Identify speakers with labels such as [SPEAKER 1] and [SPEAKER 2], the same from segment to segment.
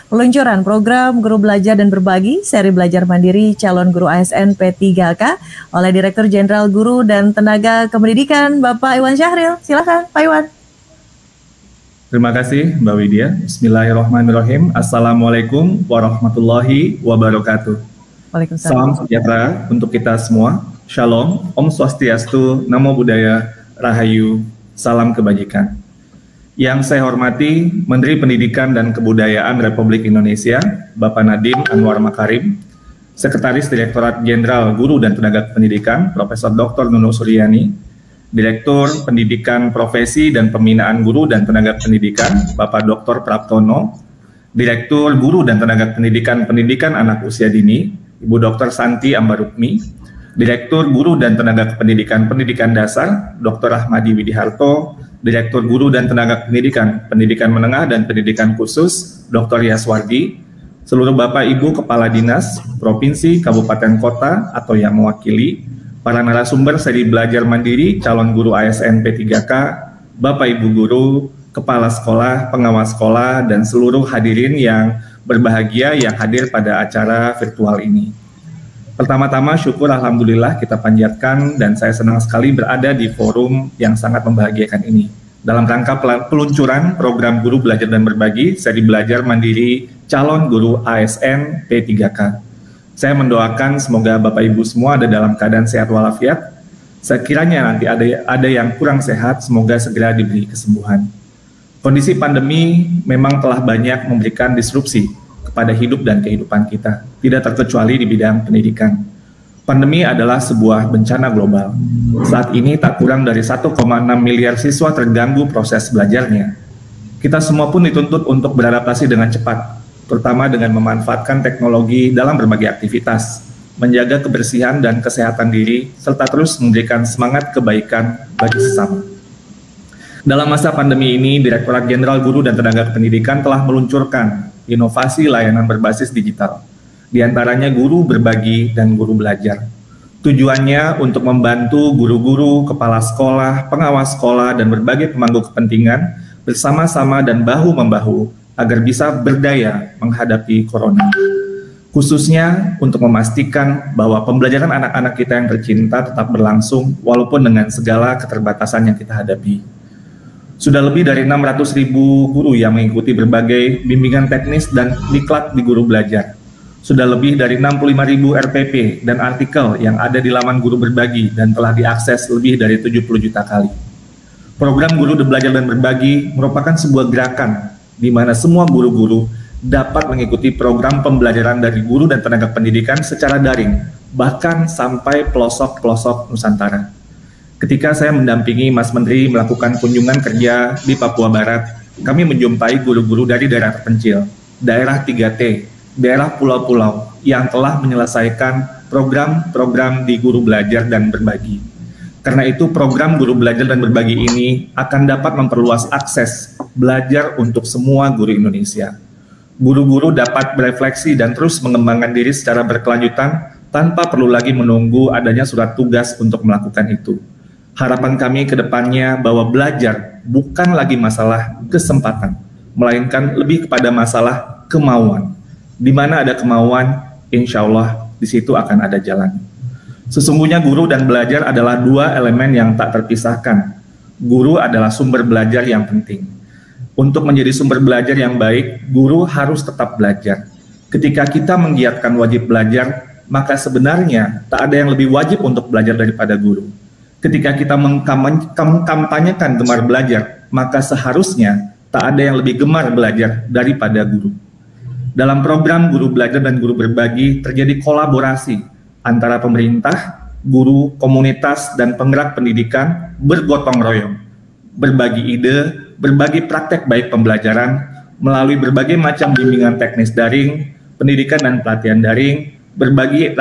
[SPEAKER 1] peluncuran program Guru Belajar dan Berbagi, seri belajar mandiri calon guru ASN P3K oleh Direktur Jenderal Guru dan Tenaga Kependidikan, Bapak Iwan Syahril. Silakan, Pak Iwan.
[SPEAKER 2] Terima kasih, Mbak Widya. Bismillahirrahmanirrahim. Assalamualaikum warahmatullahi wabarakatuh.
[SPEAKER 1] Waalaikumsalam.
[SPEAKER 2] Salam sejahtera untuk kita semua. Shalom, Om Swastiastu, Namo Buddhaya, Rahayu, salam kebajikan. Yang saya hormati Menteri Pendidikan dan Kebudayaan Republik Indonesia, Bapak Nadiem Anwar Makarim, Sekretaris Direktorat Jenderal Guru dan Tenaga Pendidikan, Profesor Dr. Nunung Suryani, Direktur Pendidikan Profesi dan Pembinaan Guru dan Tenaga Pendidikan, Bapak Dr. Praptono, Direktur Guru dan Tenaga Pendidikan Anak Usia Dini, Ibu Dr. Santi Ambarukmi, Direktur Guru dan Tenaga Pendidikan Dasar, Dr. Ahmadi Widiharto, Direktur Guru dan Tenaga Pendidikan Menengah dan Pendidikan Khusus, Dr. Yaswardi, seluruh Bapak Ibu Kepala Dinas, Provinsi, Kabupaten Kota, atau yang mewakili, para narasumber seri belajar mandiri calon guru ASN P3K, Bapak Ibu Guru, Kepala Sekolah, Pengawas Sekolah, dan seluruh hadirin yang berbahagia yang hadir pada acara virtual ini. Pertama-tama syukur alhamdulillah kita panjatkan dan saya senang sekali berada di forum yang sangat membahagiakan ini. Dalam rangka peluncuran program Guru Belajar dan Berbagi, seri belajar mandiri calon guru ASN P3K. Saya mendoakan semoga Bapak Ibu semua ada dalam keadaan sehat walafiat. Sekiranya nanti ada yang kurang sehat, semoga segera diberi kesembuhan. Kondisi pandemi memang telah banyak memberikan disrupsi kepada hidup dan kehidupan kita, tidak terkecuali di bidang pendidikan. Pandemi adalah sebuah bencana global. Saat ini tak kurang dari 1,6 miliar siswa terganggu proses belajarnya. Kita semua pun dituntut untuk beradaptasi dengan cepat, terutama dengan memanfaatkan teknologi dalam berbagai aktivitas, menjaga kebersihan dan kesehatan diri, serta terus memberikan semangat kebaikan bagi sesama. Dalam masa pandemi ini, Direktorat Jenderal Guru dan Tenaga Pendidikan telah meluncurkan inovasi layanan berbasis digital, diantaranya Guru Berbagi dan Guru Belajar. Tujuannya untuk membantu guru-guru, kepala sekolah, pengawas sekolah, dan berbagai pemangku kepentingan bersama-sama dan bahu-membahu agar bisa berdaya menghadapi corona. Khususnya untuk memastikan bahwa pembelajaran anak-anak kita yang tercinta tetap berlangsung walaupun dengan segala keterbatasan yang kita hadapi. Sudah lebih dari 600.000 guru yang mengikuti berbagai bimbingan teknis dan diklat di Guru Belajar. Sudah lebih dari 65.000 RPP dan artikel yang ada di laman Guru Berbagi dan telah diakses lebih dari 70 juta kali. Program Guru Belajar dan Berbagi merupakan sebuah gerakan di mana semua guru-guru dapat mengikuti program pembelajaran dari guru dan tenaga pendidikan secara daring, bahkan sampai pelosok-pelosok Nusantara. Ketika saya mendampingi Mas Menteri melakukan kunjungan kerja di Papua Barat, kami menjumpai guru-guru dari daerah terpencil, daerah 3T, daerah pulau-pulau yang telah menyelesaikan program-program di Guru Belajar dan Berbagi. Karena itu program Guru Belajar dan Berbagi ini akan dapat memperluas akses belajar untuk semua guru Indonesia. Guru-guru dapat berefleksi dan terus mengembangkan diri secara berkelanjutan tanpa perlu lagi menunggu adanya surat tugas untuk melakukan itu. Harapan kami ke depannya bahwa belajar bukan lagi masalah kesempatan, melainkan lebih kepada masalah kemauan. Di mana ada kemauan, insya Allah di situ akan ada jalan. Sesungguhnya guru dan belajar adalah dua elemen yang tak terpisahkan. Guru adalah sumber belajar yang penting. Untuk menjadi sumber belajar yang baik, guru harus tetap belajar. Ketika kita menggiatkan wajib belajar, maka sebenarnya tak ada yang lebih wajib untuk belajar daripada guru. Ketika kita mengkampanyekan gemar belajar, maka seharusnya tak ada yang lebih gemar belajar daripada guru. Dalam program Guru Belajar dan Guru Berbagi terjadi kolaborasi antara pemerintah, guru, komunitas, dan penggerak pendidikan bergotong royong, berbagi ide, berbagi praktek baik pembelajaran, melalui berbagai macam bimbingan teknis daring, pendidikan dan pelatihan daring, berbagi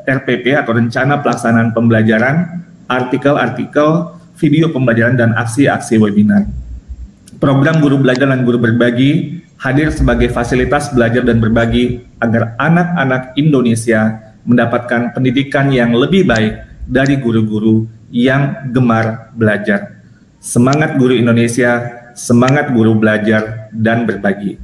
[SPEAKER 2] RPP atau rencana pelaksanaan pembelajaran, artikel-artikel, video pembelajaran, dan aksi-aksi webinar. Program Guru Belajar dan Guru Berbagi hadir sebagai fasilitas belajar dan berbagi agar anak-anak Indonesia mendapatkan pendidikan yang lebih baik dari guru-guru yang gemar belajar. Semangat guru Indonesia, semangat guru belajar dan berbagi.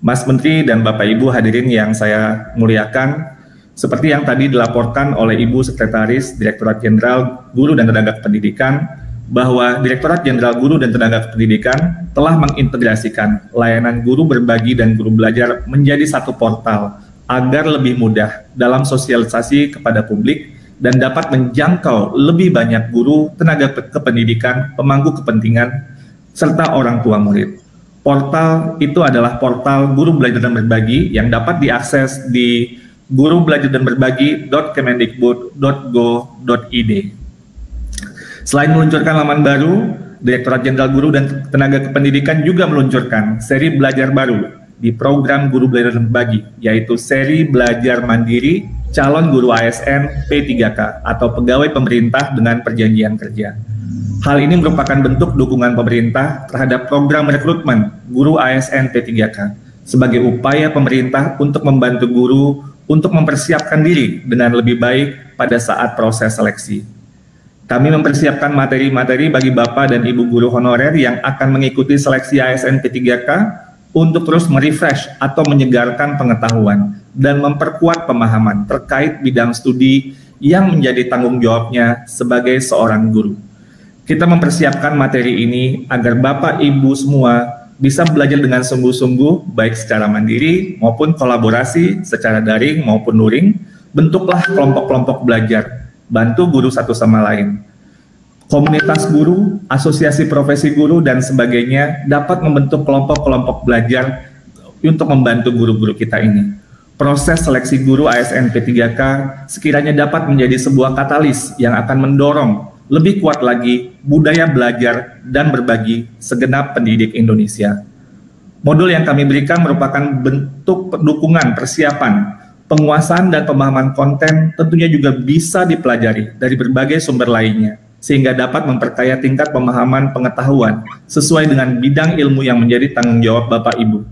[SPEAKER 2] Mas Menteri dan Bapak Ibu hadirin yang saya muliakan, seperti yang tadi dilaporkan oleh Ibu Sekretaris Direktorat Jenderal Guru dan Tenaga Pendidikan, bahwa Direktorat Jenderal Guru dan Tenaga Pendidikan telah mengintegrasikan layanan guru berbagi dan guru belajar menjadi satu portal agar lebih mudah dalam sosialisasi kepada publik dan dapat menjangkau lebih banyak guru, tenaga kependidikan, pemangku kepentingan, serta orang tua murid. Portal itu adalah portal Guru Belajar dan Berbagi yang dapat diakses di gurubelajardanberbagi.kemendikbud.go.id. Selain meluncurkan laman baru, Direktorat Jenderal Guru dan Tenaga Kependidikan juga meluncurkan seri belajar baru di program Guru Belajar dan Berbagi, yaitu seri Belajar Mandiri Calon Guru ASN P3K atau Pegawai Pemerintah dengan Perjanjian Kerja. Hal ini merupakan bentuk dukungan pemerintah terhadap program rekrutmen guru ASN P3K sebagai upaya pemerintah untuk membantu guru untuk mempersiapkan diri dengan lebih baik pada saat proses seleksi. Kami mempersiapkan materi-materi bagi Bapak dan Ibu guru honorer yang akan mengikuti seleksi ASN P3K untuk terus merefresh atau menyegarkan pengetahuan dan memperkuat pemahaman terkait bidang studi yang menjadi tanggung jawabnya sebagai seorang guru. Kita mempersiapkan materi ini agar Bapak Ibu semua bisa belajar dengan sungguh-sungguh, baik secara mandiri maupun kolaborasi secara daring maupun luring. Bentuklah kelompok-kelompok belajar, bantu guru satu sama lain. Komunitas guru, asosiasi profesi guru, dan sebagainya dapat membentuk kelompok-kelompok belajar untuk membantu guru-guru kita ini. Proses seleksi guru ASN P3K sekiranya dapat menjadi sebuah katalis yang akan mendorong lebih kuat lagi budaya belajar dan berbagi segenap pendidik Indonesia. Modul yang kami berikan merupakan bentuk dukungan persiapan, penguasaan dan pemahaman konten tentunya juga bisa dipelajari dari berbagai sumber lainnya, sehingga dapat memperkaya tingkat pemahaman pengetahuan sesuai dengan bidang ilmu yang menjadi tanggung jawab Bapak Ibu.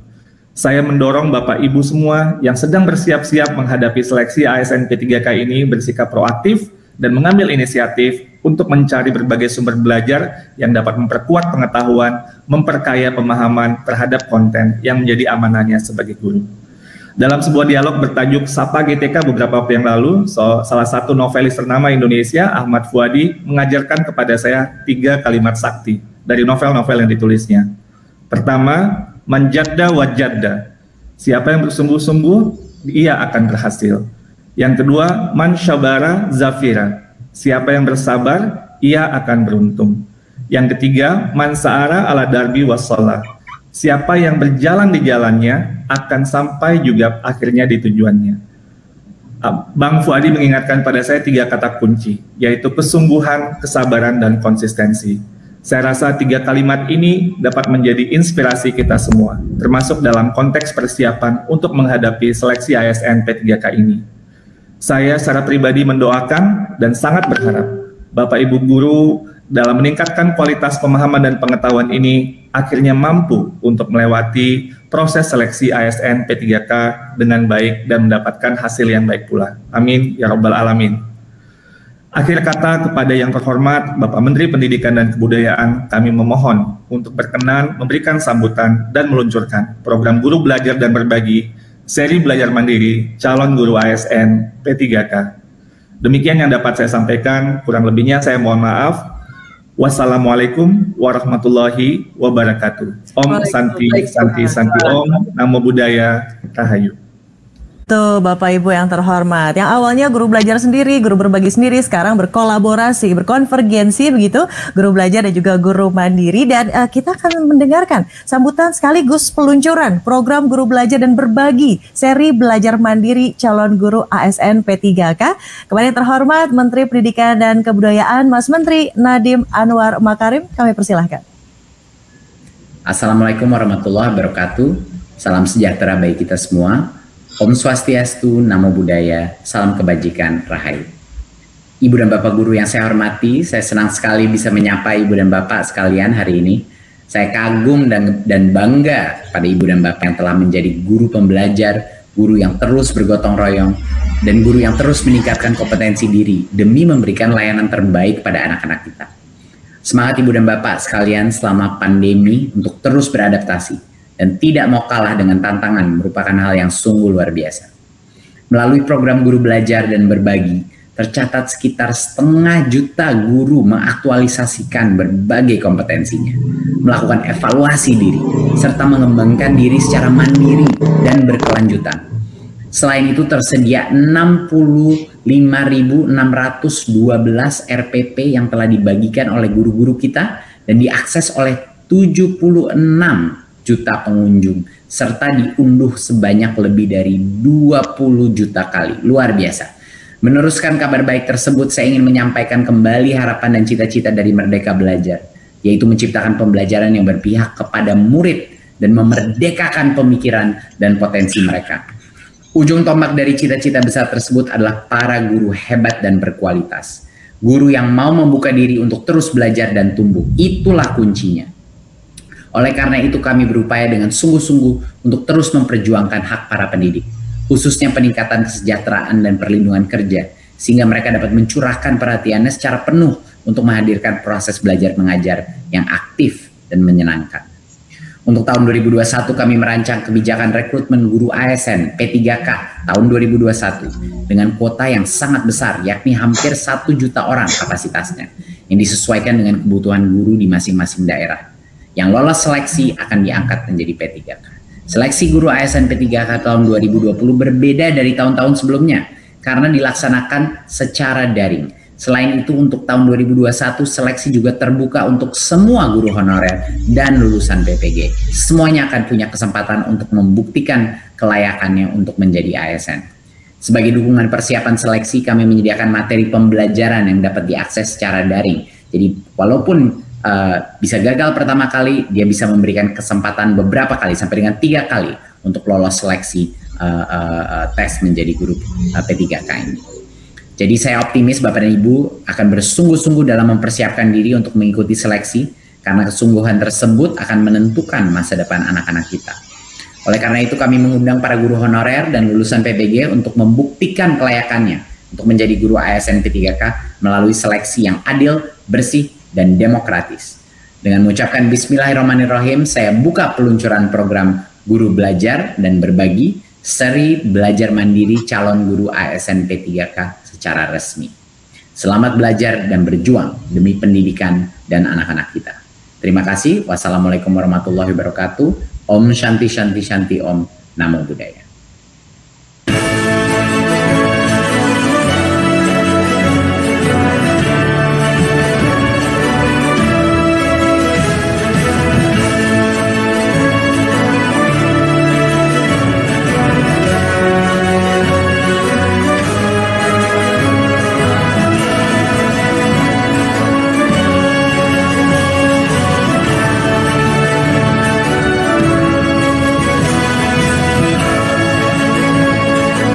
[SPEAKER 2] Saya mendorong Bapak Ibu semua yang sedang bersiap-siap menghadapi seleksi ASN P3K ini bersikap proaktif dan mengambil inisiatif untuk mencari berbagai sumber belajar yang dapat memperkuat pengetahuan, memperkaya pemahaman terhadap konten yang menjadi amanahnya sebagai guru. Dalam sebuah dialog bertajuk Sapa GTK beberapa waktu yang lalu, salah satu novelis ternama Indonesia, Ahmad Fuadi, mengajarkan kepada saya 3 kalimat sakti dari novel-novel yang ditulisnya. Pertama, manjadda wajadda. Siapa yang bersungguh-sungguh, ia akan berhasil. Yang kedua, man syabara zafira. Siapa yang bersabar, ia akan beruntung. Yang ketiga, man sa'ara ala darbi wassalah. Siapa yang berjalan di jalannya akan sampai juga akhirnya di tujuannya. Bang Fuadi mengingatkan pada saya 3 kata kunci, yaitu kesungguhan, kesabaran, dan konsistensi. Saya rasa 3 kalimat ini dapat menjadi inspirasi kita semua, termasuk dalam konteks persiapan untuk menghadapi seleksi ASN P3K ini. Saya secara pribadi mendoakan dan sangat berharap Bapak Ibu guru dalam meningkatkan kualitas pemahaman dan pengetahuan ini akhirnya mampu untuk melewati proses seleksi ASN P3K dengan baik dan mendapatkan hasil yang baik pula. Amin ya Rabbal Alamin. Akhir kata kepada yang terhormat Bapak Menteri Pendidikan dan Kebudayaan, kami memohon untuk berkenan memberikan sambutan dan meluncurkan program Guru Belajar dan Berbagi seri belajar mandiri calon guru ASN P3K. Demikian yang dapat saya sampaikan, kurang lebihnya saya mohon maaf. Wassalamualaikum warahmatullahi wabarakatuh. Om Santi Santi Santi Om, Namo Buddhaya, Rahayu.
[SPEAKER 1] Tuh Bapak Ibu yang terhormat, yang awalnya guru belajar sendiri, guru berbagi sendiri, sekarang berkolaborasi, berkonvergensi begitu, guru belajar dan juga guru mandiri. Dan kita akan mendengarkan sambutan sekaligus peluncuran program Guru Belajar dan Berbagi seri Belajar Mandiri Calon Guru ASN P3K. Kepada yang terhormat Menteri Pendidikan dan Kebudayaan, Mas Menteri Nadiem Anwar Makarim, kami persilahkan.
[SPEAKER 3] Assalamualaikum warahmatullahi wabarakatuh. Salam sejahtera bagi kita semua. Om Swastiastu, Namo Buddhaya, salam kebajikan, Rahayu. Ibu dan Bapak guru yang saya hormati, saya senang sekali bisa menyapa Ibu dan Bapak sekalian hari ini. Saya kagum dan bangga pada Ibu dan Bapak yang telah menjadi guru pembelajar, guru yang terus bergotong royong, dan guru yang terus meningkatkan kompetensi diri demi memberikan layanan terbaik pada anak-anak kita. Semangat Ibu dan Bapak sekalian selama pandemi untuk terus beradaptasi dan tidak mau kalah dengan tantangan merupakan hal yang sungguh luar biasa. Melalui program Guru Belajar dan Berbagi, tercatat sekitar 500.000 guru mengaktualisasikan berbagai kompetensinya, melakukan evaluasi diri, serta mengembangkan diri secara mandiri dan berkelanjutan. Selain itu tersedia 65.612 RPP yang telah dibagikan oleh guru-guru kita dan diakses oleh 76 juta pengunjung, serta diunduh sebanyak lebih dari 20 juta kali. Luar biasa. Meneruskan kabar baik tersebut, saya ingin menyampaikan kembali harapan dan cita-cita dari Merdeka Belajar, yaitu menciptakan pembelajaran yang berpihak kepada murid dan memerdekakan pemikiran dan potensi mereka. Ujung tombak dari cita-cita besar tersebut adalah para guru hebat dan berkualitas. Guru yang mau membuka diri untuk terus belajar dan tumbuh. Itulah kuncinya. Oleh karena itu kami berupaya dengan sungguh-sungguh untuk terus memperjuangkan hak para pendidik, khususnya peningkatan kesejahteraan dan perlindungan kerja, sehingga mereka dapat mencurahkan perhatiannya secara penuh untuk menghadirkan proses belajar mengajar yang aktif dan menyenangkan. Untuk tahun 2021 kami merancang kebijakan rekrutmen guru ASN P3K tahun 2021 dengan kuota yang sangat besar, yakni hampir 1 juta orang kapasitasnya, yang disesuaikan dengan kebutuhan guru di masing-masing daerah. Yang lolos seleksi akan diangkat menjadi P3K. Seleksi guru ASN P3K tahun 2020 berbeda dari tahun-tahun sebelumnya karena dilaksanakan secara daring. Selain itu untuk tahun 2021 seleksi juga terbuka untuk semua guru honorer dan lulusan PPG. Semuanya akan punya kesempatan untuk membuktikan kelayakannya untuk menjadi ASN. Sebagai dukungan persiapan seleksi, kami menyediakan materi pembelajaran yang dapat diakses secara daring. Jadi walaupun bisa gagal pertama kali, dia bisa memberikan kesempatan beberapa kali sampai dengan 3 kali untuk lolos seleksi tes menjadi guru P3K ini. Jadi saya optimis Bapak dan Ibu akan bersungguh-sungguh dalam mempersiapkan diri untuk mengikuti seleksi, karena kesungguhan tersebut akan menentukan masa depan anak-anak kita. Oleh karena itu kami mengundang para guru honorer dan lulusan PPG untuk membuktikan kelayakannya untuk menjadi guru ASN P3K melalui seleksi yang adil, bersih, dan demokratis. Dengan mengucapkan Bismillahirrahmanirrahim, saya buka peluncuran program Guru Belajar dan Berbagi, seri belajar mandiri calon guru ASN P3K secara resmi. Selamat belajar dan berjuang demi pendidikan dan anak-anak kita. Terima kasih. Wassalamualaikum warahmatullahi wabarakatuh. Om Shanti Shanti Shanti Om. Namo Buddhaya.